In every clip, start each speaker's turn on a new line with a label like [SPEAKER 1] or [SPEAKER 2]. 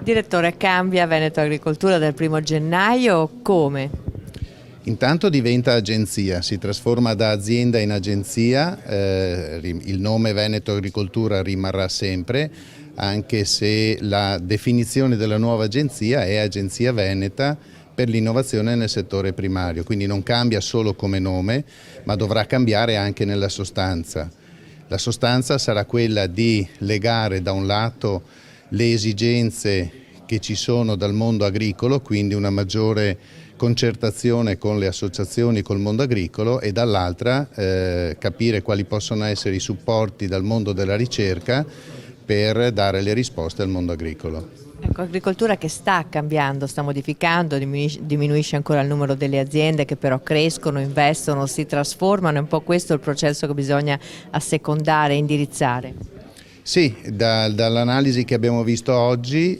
[SPEAKER 1] Direttore, cambia Veneto Agricoltura dal 1° gennaio, come?
[SPEAKER 2] Intanto diventa agenzia, si trasforma da azienda in agenzia, il nome Veneto Agricoltura rimarrà sempre, anche se la definizione della nuova agenzia è Agenzia Veneta per l'innovazione nel settore primario, quindi non cambia solo come nome, ma dovrà cambiare anche nella sostanza. La sostanza sarà quella di legare da un lato le esigenze che ci sono dal mondo agricolo, quindi una maggiore concertazione con le associazioni, col mondo agricolo, e dall'altra capire quali possono essere i supporti dal mondo della ricerca per dare le risposte al mondo agricolo.
[SPEAKER 1] Ecco, agricoltura che sta cambiando, sta modificando, diminuisce ancora il numero delle aziende che però crescono, investono, si trasformano, è un po' questo il processo che bisogna assecondare e indirizzare.
[SPEAKER 2] Sì, dall'analisi che abbiamo visto oggi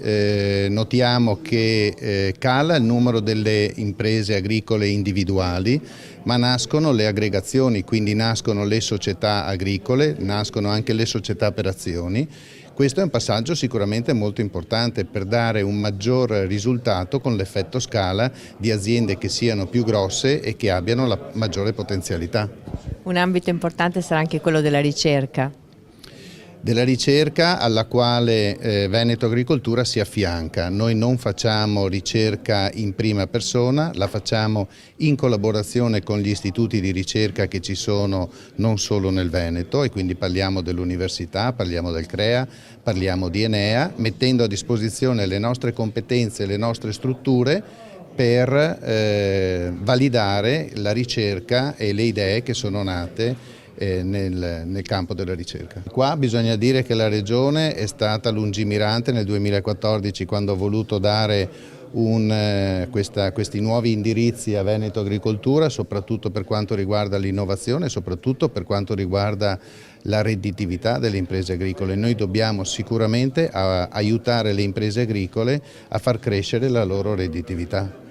[SPEAKER 2] notiamo che cala il numero delle imprese agricole individuali, ma nascono le aggregazioni, quindi nascono le società agricole, nascono anche le società per azioni. Questo è un passaggio sicuramente molto importante per dare un maggior risultato con l'effetto scala di aziende che siano più grosse e che abbiano la maggiore potenzialità.
[SPEAKER 1] Un ambito importante sarà anche quello della ricerca.
[SPEAKER 2] Della ricerca alla quale Veneto Agricoltura si affianca. Noi non facciamo ricerca in prima persona, la facciamo in collaborazione con gli istituti di ricerca che ci sono non solo nel Veneto, e quindi parliamo dell'università, parliamo del CREA, parliamo di Enea, mettendo a disposizione le nostre competenze e le nostre strutture per validare la ricerca e le idee che sono nate nel campo della ricerca. Qua bisogna dire che la Regione è stata lungimirante nel 2014 quando ha voluto dare questi nuovi indirizzi a Veneto Agricoltura, soprattutto per quanto riguarda l'innovazione e soprattutto per quanto riguarda la redditività delle imprese agricole. Noi dobbiamo sicuramente aiutare le imprese agricole a far crescere la loro redditività.